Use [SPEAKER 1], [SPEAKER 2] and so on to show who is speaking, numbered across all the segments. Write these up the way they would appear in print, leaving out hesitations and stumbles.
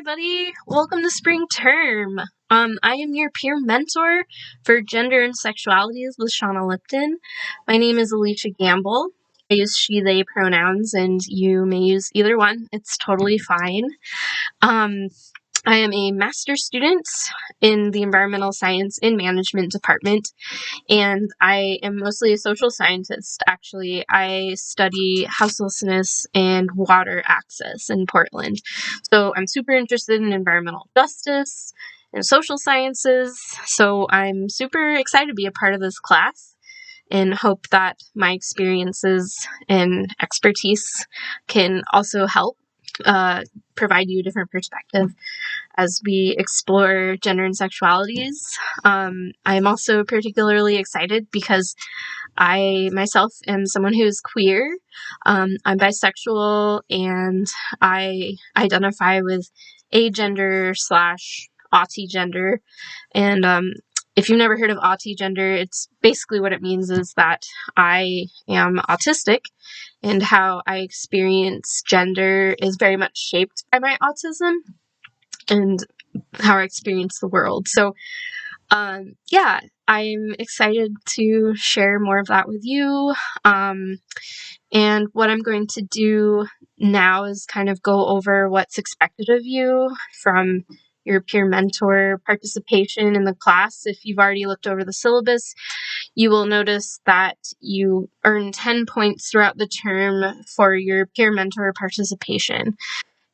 [SPEAKER 1] everybody. Welcome to spring term. I am your peer mentor for Gender and Sexualities with Shauna Lipton. My name is Alicia Gamble. I use she, they pronouns, and you may use either one. It's totally fine. I am a master's student in the Environmental Science and Management department, and I am mostly a social scientist, actually. I study houselessness and water access in Portland. So I'm super interested in environmental justice and social sciences, so I'm super excited to be a part of this class and hope that my experiences and expertise can also help provide you a different perspective as we explore gender and sexualities. I am also particularly excited because I myself am someone who is queer. I'm bisexual and I identify with agender / autigender. And if you've never heard of autigender, it's basically what it means is that I am autistic, and how I experience gender is very much shaped by my autism and how I experience the world. So, yeah, I'm excited to share more of that with you. And what I'm going to do now is kind of go over what's expected of you from your peer mentor participation in the class. If you've already looked over the syllabus, you will notice that you earn 10 points throughout the term for your peer mentor participation.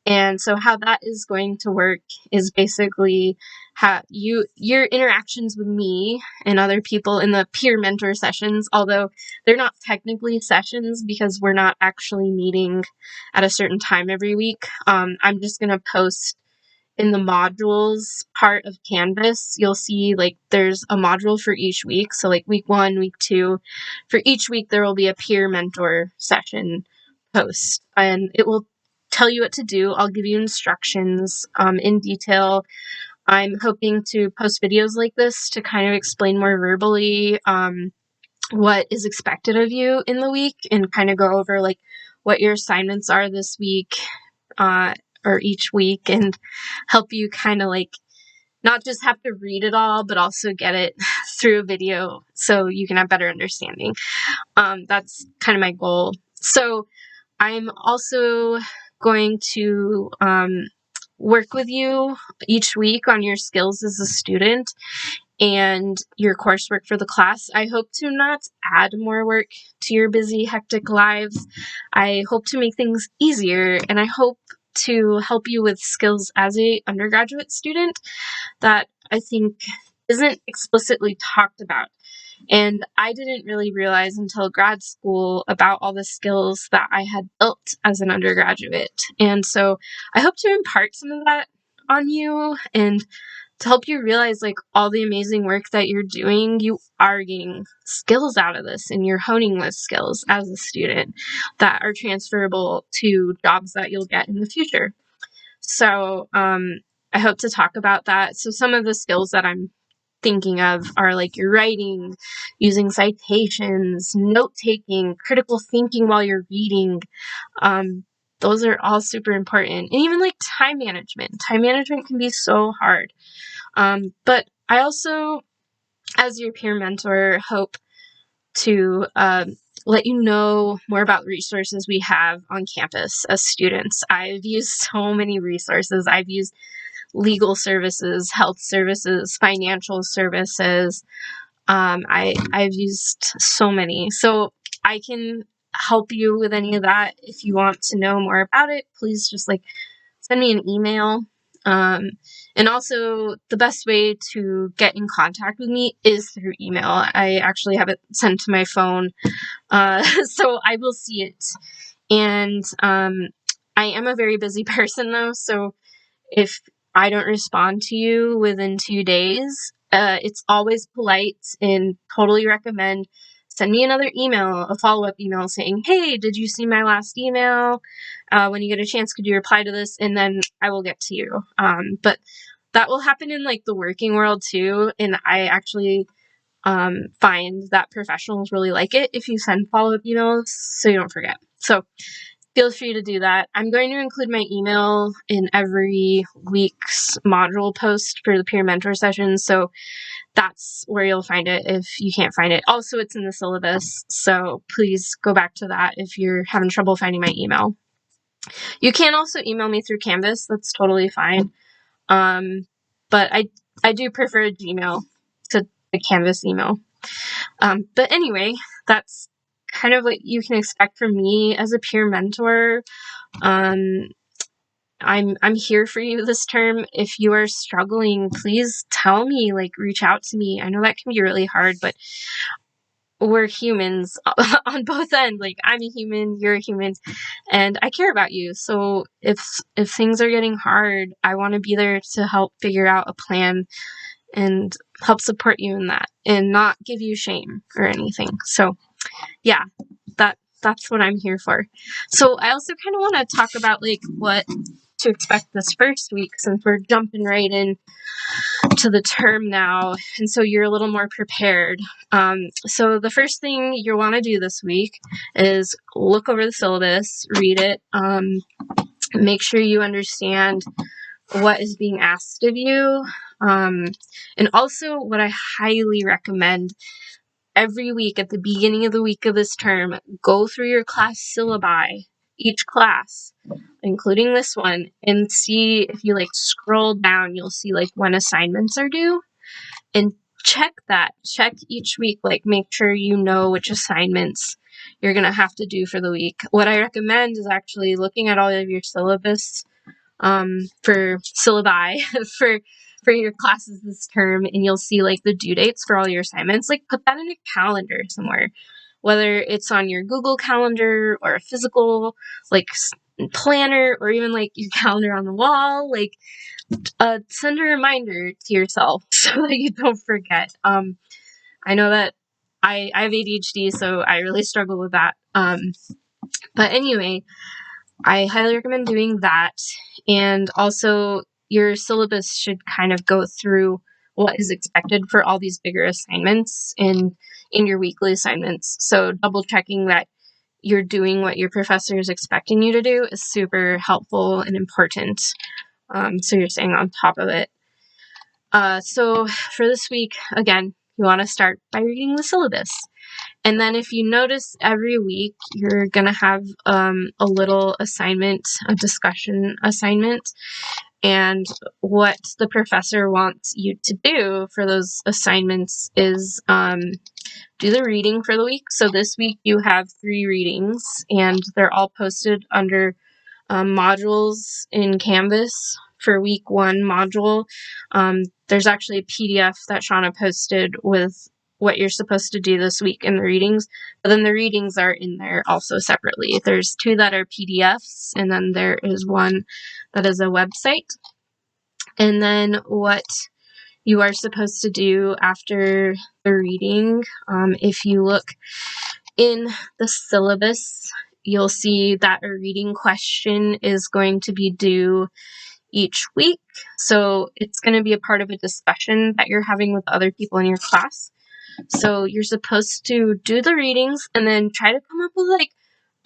[SPEAKER 1] And so how that is going to work is basically how your interactions with me and other people in the peer mentor sessions, although they're not technically sessions because we're not actually meeting at a certain time every week. I'm just going to post in the modules part of Canvas. You'll see there's a module for each week. So week 1, week 2, for each week there will be a peer mentor session post, and it will tell you what to do. I'll give you instructions in detail. I'm hoping to post videos like this to kind of explain more verbally what is expected of you in the week, and kind of go over what your assignments are this week or each week, and help you kind of not just have to read it all, but also get it through a video so you can have better understanding. That's kind of my goal. So I'm also going to work with you each week on your skills as a student and your coursework for the class. I hope to not add more work to your busy, hectic lives. I hope to make things easier, and I hope to help you with skills as a undergraduate student that I think isn't explicitly talked about. And I didn't really realize until grad school about all the skills that I had built as an undergraduate. And so I hope to impart some of that on you, and to help you realize all the amazing work that you're doing. You are getting skills out of this, and you're honing those skills as a student that are transferable to jobs that you'll get in the future. So I hope to talk about that. So some of the skills that I'm thinking of are your writing, using citations, note-taking, critical thinking while you're reading. Those are all super important. And even time management. Time management can be so hard. But I also, as your peer mentor, hope to let you know more about resources we have on campus as students. I've used so many resources. I've used legal services, health services, financial services. I've used so many. So I can help you with any of that. If you want to know more about it, please just send me an email. And also the best way to get in contact with me is through email. I actually have it sent to my phone, so I will see it. And I am a very busy person though, so if I don't respond to you within 2 days, it's always polite and totally recommend send me another email, a follow-up email saying, hey, did you see my last email? When you get a chance, could you reply to this? And then I will get to you. But that will happen in the working world too. And I actually find that professionals really like it if you send follow-up emails so you don't forget. So feel free to do that. I'm going to include my email in every week's module post for the peer mentor session, so that's where you'll find it if you can't find it. Also, it's in the syllabus, so please go back to that if you're having trouble finding my email. You can also email me through Canvas. That's totally fine. But I do prefer Gmail to the Canvas email. But anyway, that's kind of what you can expect from me as a peer mentor. I'm here for you this term. If you are struggling, please tell me, like, reach out to me. I know that can be really hard, but we're humans on both ends. Like, I'm a human, you're a human, and I care about you. So if things are getting hard, I want to be there to help figure out a plan and help support you in that and not give you shame or anything. So yeah, that's what I'm here for. So I also kind of want to talk about like what to expect this first week, since we're jumping right in to the term now, and so you're a little more prepared. So the first thing you want to do this week is look over the syllabus, read it, make sure you understand what is being asked of you, and also what I highly recommend every week at the beginning of the week of this term, go through your class syllabi, each class, including this one, and see if you like scroll down, you'll see like when assignments are due, and check that. Check each week, like make sure you know which assignments you're going to have to do for the week. What I recommend is actually looking at all of your syllabus, for syllabi for your classes this term, and you'll see like the due dates for all your assignments. Like put that in a calendar somewhere, whether it's on your Google Calendar or a physical like planner, or even like your calendar on the wall. Like send a reminder to yourself so that you don't forget. I know that I have ADHD, so I really struggle with that. But anyway, I highly recommend doing that. And also, your syllabus should kind of go through what is expected for all these bigger assignments in your weekly assignments. So double checking that you're doing what your professor is expecting you to do is super helpful and important. So you're staying on top of it. So for this week, again, you want to start by reading the syllabus. And then if you notice, every week you're going to have a little assignment, a discussion assignment. And what the professor wants you to do for those assignments is do the reading for the week. So this week you have 3 readings, and they're all posted under modules in Canvas. For week 1 module, there's actually a PDF that Shauna posted with what you're supposed to do this week in the readings, but then the readings are in there also separately. There's 2 that are PDFs, and then there is 1 that is a website. And then what you are supposed to do after the reading, if you look in the syllabus, you'll see that a reading question is going to be due each week. So it's going to be a part of a discussion that you're having with other people in your class. So you're supposed to do the readings and then try to come up with like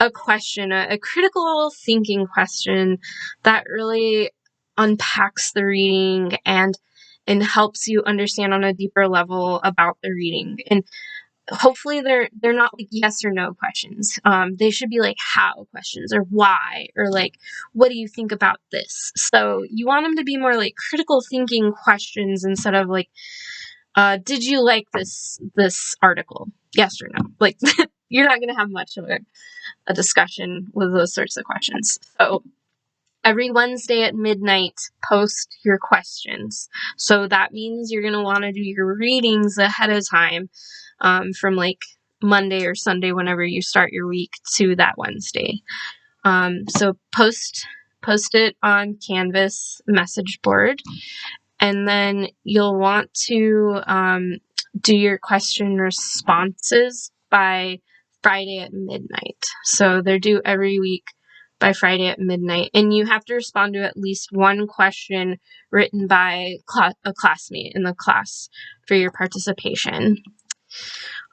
[SPEAKER 1] a question, a critical thinking question that really unpacks the reading and helps you understand on a deeper level about the reading. And hopefully they're not like yes or no questions. They should be like how questions, or why, or like what do you think about this. So you want them to be more like critical thinking questions instead of like did you like this article, yes or no. Like you're not going to have much of a discussion with those sorts of questions. So every Wednesday at midnight, post your questions. So that means you're going to want to do your readings ahead of time, from like Monday or Sunday, whenever you start your week, to that Wednesday. So post it on Canvas message board, and then you'll want to do your question responses by Friday at midnight. So they're due every week by Friday at midnight, and you have to respond to at least 1 question written by a classmate in the class for your participation.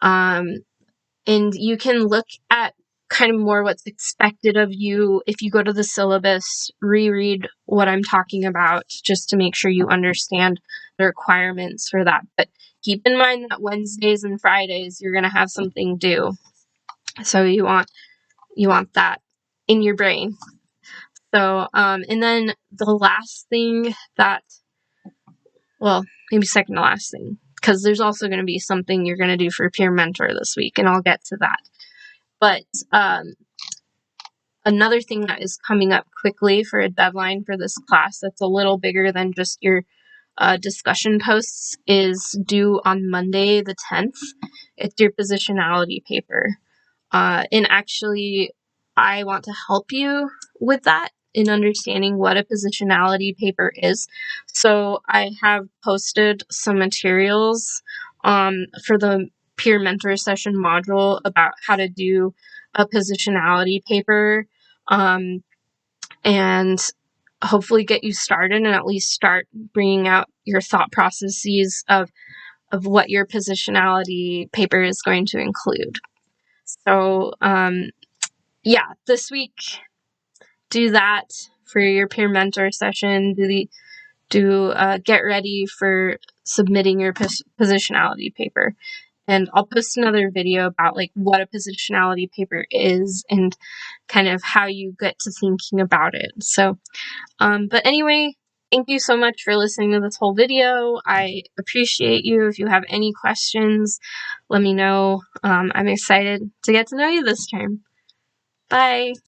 [SPEAKER 1] And you can look at kind of more what's expected of you. If you go to the syllabus, reread what I'm talking about just to make sure you understand the requirements for that. But keep in mind that Wednesdays and Fridays, you're going to have something due. So you want that in your brain. So, and then the last thing that, well, maybe second to last thing, because there's also going to be something you're going to do for peer mentor this week, and I'll get to that. But another thing that is coming up quickly for a deadline for this class that's a little bigger than just your discussion posts is due on Monday the 10th. It's your positionality paper. And actually, I want to help you with that in understanding what a positionality paper is. So I have posted some materials for the peer mentor session module about how to do a positionality paper, and hopefully get you started and at least start bringing out your thought processes of what your positionality paper is going to include. So, yeah, this week, do that for your peer mentor session. Get ready for submitting your positionality paper. And I'll post another video about like what a positionality paper is and kind of how you get to thinking about it. So, but anyway, thank you so much for listening to this whole video. I appreciate you. If you have any questions, let me know. I'm excited to get to know you this term. Bye.